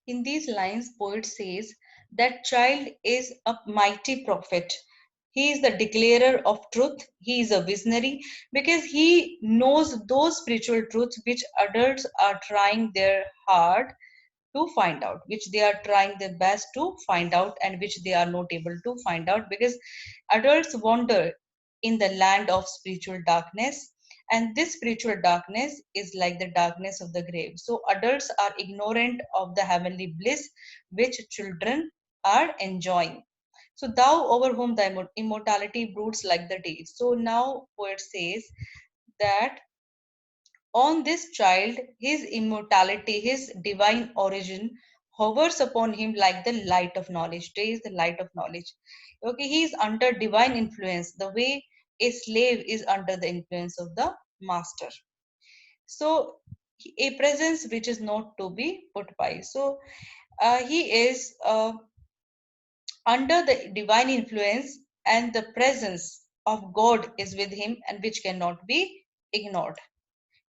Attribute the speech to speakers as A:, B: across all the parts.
A: In these lines, poet says that child is a mighty prophet. He is the declarer of truth. He is a visionary because he knows those spiritual truths which adults are trying their hard to find out, which they are trying their best to find out, and which they are not able to find out because adults wander in the land of spiritual darkness, and this spiritual darkness is like the darkness of the grave. So adults are ignorant of the heavenly bliss which children are enjoying. So thou over whom thy immortality broods like the day. So now poet says that on this child, his immortality, his divine origin hovers upon him like the light of knowledge. Day is the light of knowledge. Okay, he is under divine influence, the way a slave is under the influence of the master. So, a presence which is not to be put by. So, he is under the divine influence, and the presence of God is with him, and which cannot be ignored.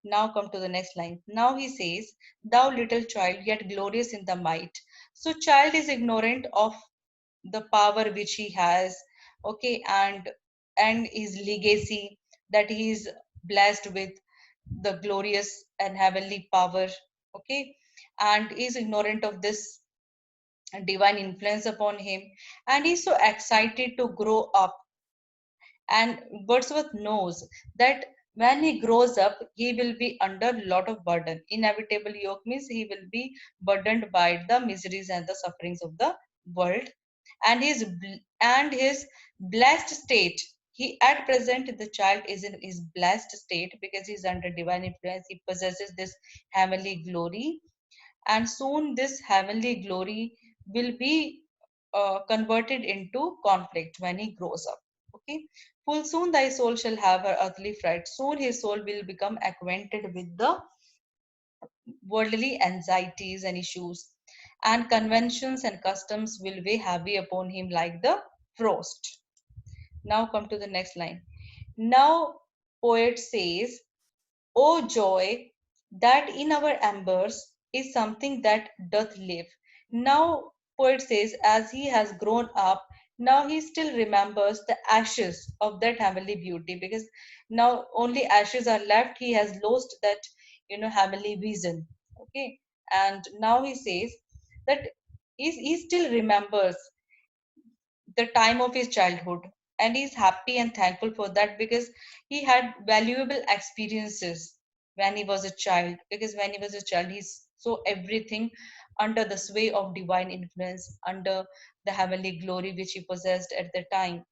A: Now come to the next line. Now he says, thou little child, yet glorious in the might. So child is ignorant of the power which he has, okay, and his legacy, that he is blessed with the glorious and heavenly power, okay, and is ignorant of this divine influence upon him, and he's so excited to grow up. And Wordsworth knows that when he grows up, he will be under a lot of burden. Inevitable yoke means he will be burdened by the miseries and the sufferings of the world. And his blessed state. He at present the child is in his blessed state because he is under divine influence. He possesses this heavenly glory, and soon this heavenly glory will be converted into conflict when he grows up. Okay, full soon thy soul shall have her earthly fright. Soon his soul will become acquainted with the worldly anxieties and issues, and conventions and customs will weigh heavy upon him like the frost. Now come to the next line. Now poet says, O joy, that in our embers is something that doth live. Now, poet says, as he has grown up, now he still remembers the ashes of that heavenly beauty, because now only ashes are left. He has lost that, heavenly vision. Okay. And now he says that he still remembers the time of his childhood, and he's happy and thankful for that because he had valuable experiences when he was a child, because when he was a child he saw everything under the sway of divine influence, under the heavenly glory which he possessed at the time.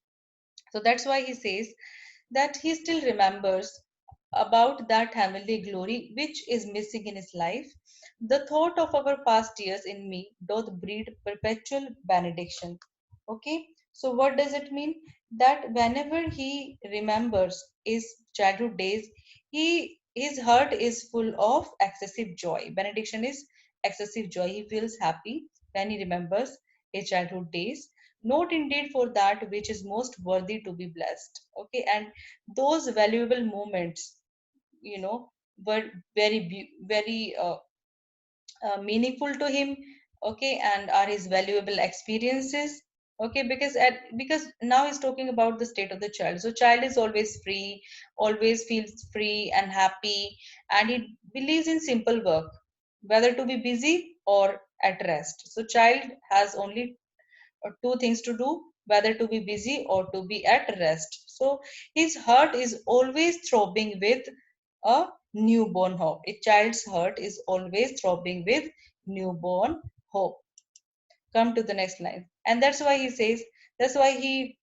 A: So that's why he says that he still remembers about that heavenly glory which is missing in his life. The thought of our past years in me doth breed perpetual benediction. Okay, so what does it mean? That whenever he remembers his childhood days, his heart is full of excessive joy. Benediction is excessive joy. He feels happy when he remembers his childhood days. Note indeed for that which is most worthy to be blessed. Okay, and those valuable moments, were very meaningful to him. Okay, and are his valuable experiences. Okay, because now he's talking about the state of the child. So child is always free, always feels free and happy, and he believes in simple work, whether to be busy or at rest. So child has only two things to do, whether to be busy or to be at rest. So his heart is always throbbing with a newborn hope. A child's heart is always throbbing with newborn hope. Come to the next line. And that's why he says, that's why he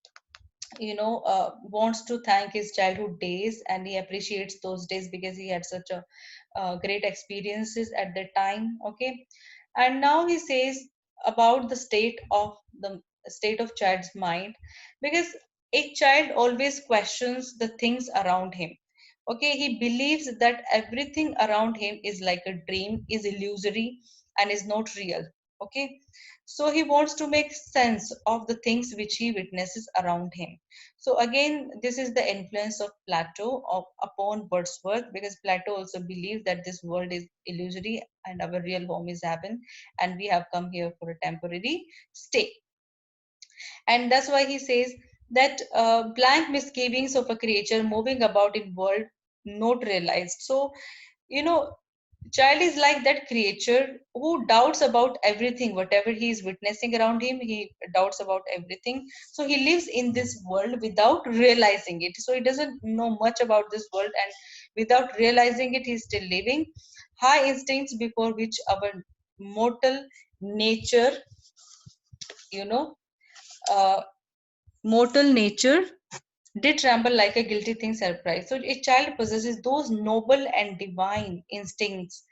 A: wants to thank his childhood days, and he appreciates those days because he had such a great experiences at that time. Okay, and now he says about the state of child's mind, because a child always questions the things around him. Okay, he believes that everything around him is like a dream, is illusory, and is not real. Okay, so he wants to make sense of the things which he witnesses around him. So again, this is the influence of Plato upon Wordsworth, because Plato also believed that this world is illusory and our real home is heaven, and we have come here for a temporary stay. And that's why he says that blank misgivings of a creature moving about in world not realized. So you know, child is like that creature who doubts about everything, whatever he is witnessing around him, he doubts about everything. So he lives in this world without realizing it, so he doesn't know much about this world, and without realizing it he's still living. High instincts before which our mortal nature, you know uh, mortal nature did tremble like a guilty thing surprised. So a child possesses those noble and divine instincts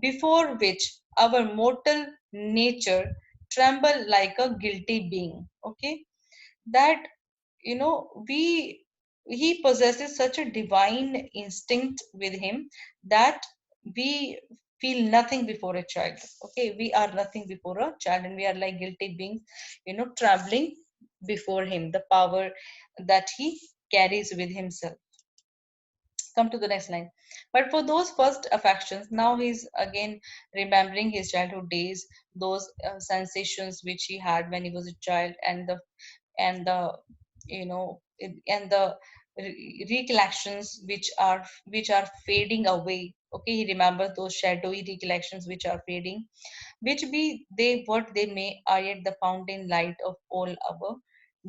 A: before which our mortal nature tremble like a guilty being. Okay, that we he possesses such a divine instinct with him that we feel nothing before a child. Okay, we are nothing before a child, and we are like guilty beings, trembling before him, the power that he carries with himself. Come to the next line. But for those first affections, now he's again remembering his childhood days, those sensations which he had when he was a child, and the and the recollections which are fading away. Okay, he remembers those shadowy recollections which are fading, which be they what they may are yet the fountain light of all our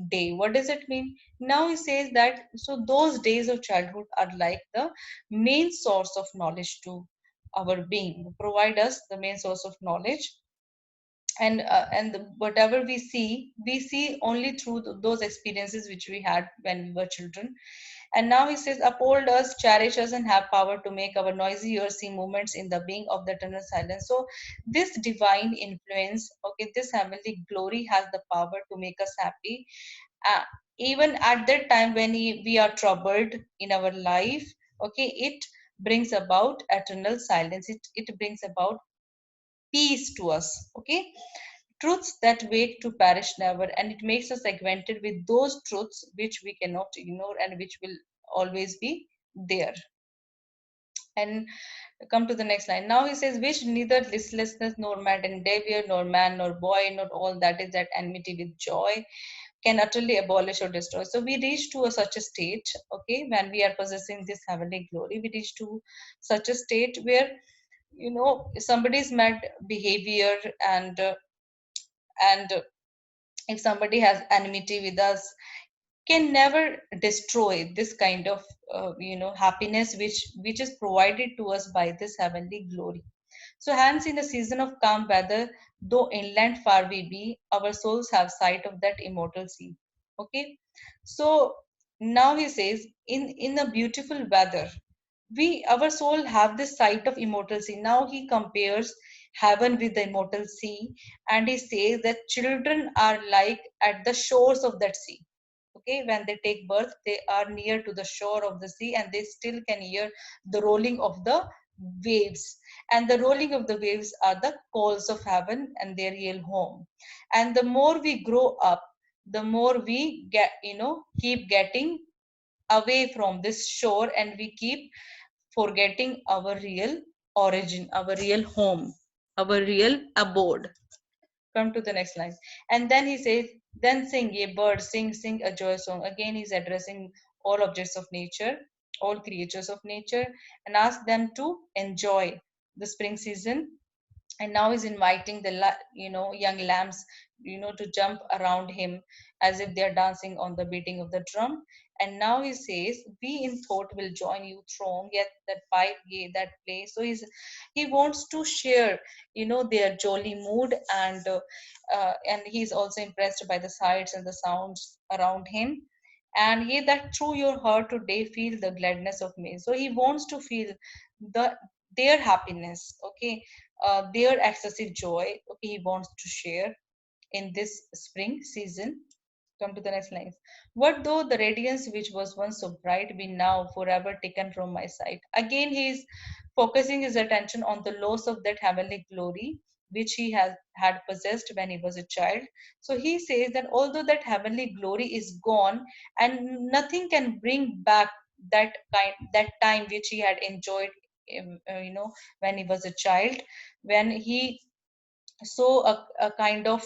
A: day. What does it mean? Now he says that so those days of childhood are like the main source of knowledge to our being, provide us the main source of knowledge. Whatever we see only through those experiences which we had when we were children. And now he says, uphold us, cherish us, and have power to make our noisy ears see movements in the being of the eternal silence. So this divine influence, okay, this heavenly glory has the power to make us happy, uh, even at that time when we are troubled in our life. Okay, it brings about eternal silence, it brings about peace to us. Okay, truths that wait to perish never, and it makes us acquainted with those truths which we cannot ignore and which will always be there. And come to the next line. Now he says, which neither listlessness nor mad endeavor nor man nor boy nor all that is at enmity with joy can utterly abolish or destroy. So we reach to such a state, okay, when we are possessing this heavenly glory, we reach to such a state where somebody's mad behavior, and if somebody has enmity with us, can never destroy this kind of happiness which is provided to us by this heavenly glory. So hence in the season of calm weather, though inland far we be, our souls have sight of that immortal sea. Okay, so now he says, in a beautiful weather, we our soul have this sight of immortal sea. Now he compares heaven with the immortal sea, and he says that children are like at the shores of that sea. Okay, when they take birth, they are near to the shore of the sea, and they still can hear the rolling of the waves, and the rolling of the waves are the calls of heaven and their real home. And the more we grow up, the more we keep getting away from this shore, and we keep forgetting our real origin, our real home, our real abode. Come to the next line. And then he says, then sing, ye birds, sing, sing a joy song. Again, he's addressing all objects of nature, all creatures of nature, and ask them to enjoy the spring season. And now he's inviting the young lambs to jump around him as if they are dancing on the beating of the drum. And now he says, we in thought will join you throng, yet that pipe ye that play. So he wants to share their jolly mood, and he's also impressed by the sights and the sounds around him. And ye that through your heart today feel the gladness of me. So he wants to feel the their happiness. Okay, their excessive joy. Okay, he wants to share in this spring season. Come to the next lines. What though the radiance which was once so bright be now forever taken from my sight? Again, he is focusing his attention on the loss of that heavenly glory, which he has had possessed when he was a child. So he says that although that heavenly glory is gone, and nothing can bring back that time which he had enjoyed, when he was a child, when he saw a kind of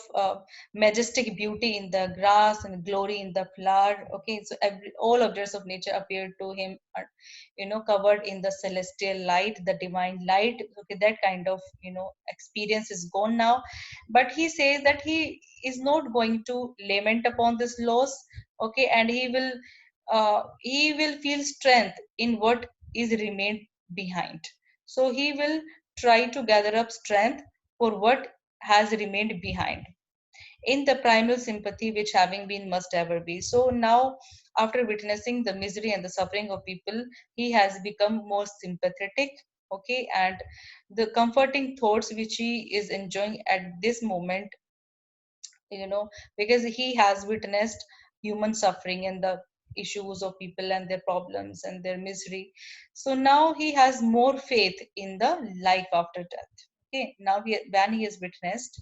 A: majestic beauty in the grass and glory in the flower. Okay, so all objects of nature appeared to him, covered in the celestial light, the divine light. Okay, that kind of experience is gone now. But he says that he is not going to lament upon this loss. Okay, and he will feel strength in what is remained behind. So he will try to gather up strength for what has remained behind in the primal sympathy which having been must ever be. So now, after witnessing the misery and the suffering of people, he has become more sympathetic. Okay, and the comforting thoughts which he is enjoying at this moment, because he has witnessed human suffering and the issues of people and their problems and their misery. So now he has more faith in the life after death. Okay, now when he has witnessed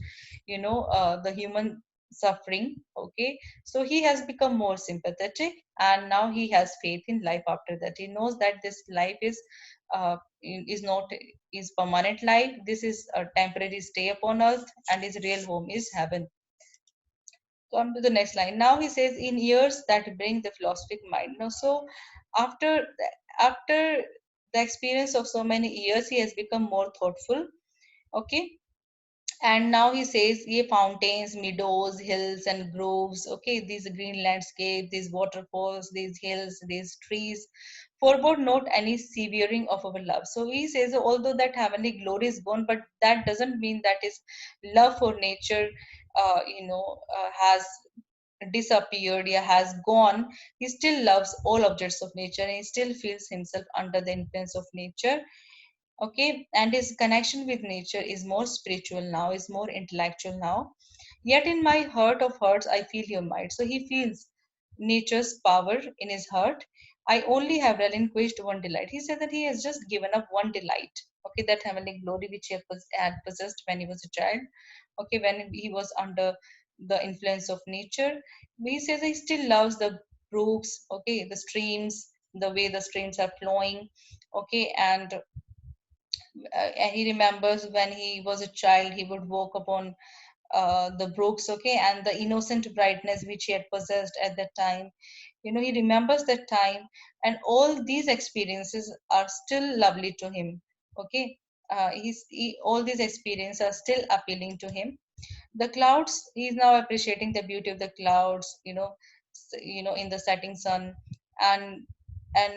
A: the human suffering. Okay, so he has become more sympathetic, and now he has faith in life after that. He knows that this life is not is permanent life. This is a temporary stay upon earth, and his real home is heaven. Come to the next line. Now he says, in years that bring the philosophic mind. Now, so after after the experience of so many years, he has become more thoughtful. Okay, and now he says, ye fountains, meadows, hills, and groves. Okay, these green landscape, these waterfalls, these hills, these trees, forbode not any severing of our love. So he says, although that heavenly glory is gone, but that doesn't mean that his love for nature, has disappeared, yeah, has gone. He still loves all objects of nature, and he still feels himself under the influence of nature. Okay, and his connection with nature is more spiritual now, is more intellectual now. Yet in my heart of hearts I feel your might. So he feels nature's power in his heart. I only have relinquished one delight. He said that he has just given up one delight. Okay, that heavenly glory which he had possessed when he was a child. Okay, when he was under the influence of nature. He says he still loves the brooks. Okay, the streams, the way the streams are flowing. Okay, and he remembers when he was a child, he would walk upon the brooks. Okay, and the innocent brightness which he had possessed at that time. He remembers that time, and all these experiences are still lovely to him. Okay, all these experiences are still appealing to him. The clouds, he's now appreciating the beauty of the clouds. In the setting sun, and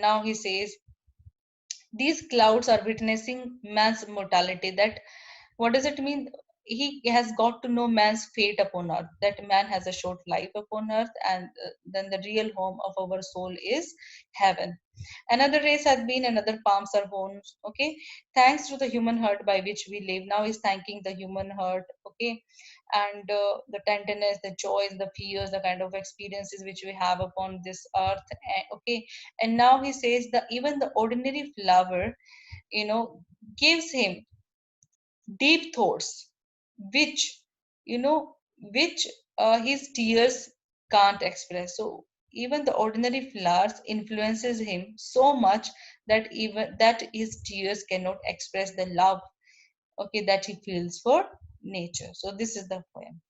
A: now he says these clouds are witnessing man's mortality. That, what does it mean? He has got to know man's fate upon earth, that man has a short life upon earth, and then the real home of our soul is heaven. Another race has been, another palms are homes. Okay, thanks to the human heart by which we live. Now he's thanking the human heart. Okay, and the tenderness, the joys, the fears, the kind of experiences which we have upon this earth. Okay, and now he says that even the ordinary flower, gives him deep thoughts, which you know which his tears can't express. So even the ordinary flowers influences him so much that even that his tears cannot express the love, okay, that he feels for nature. So this is the poem.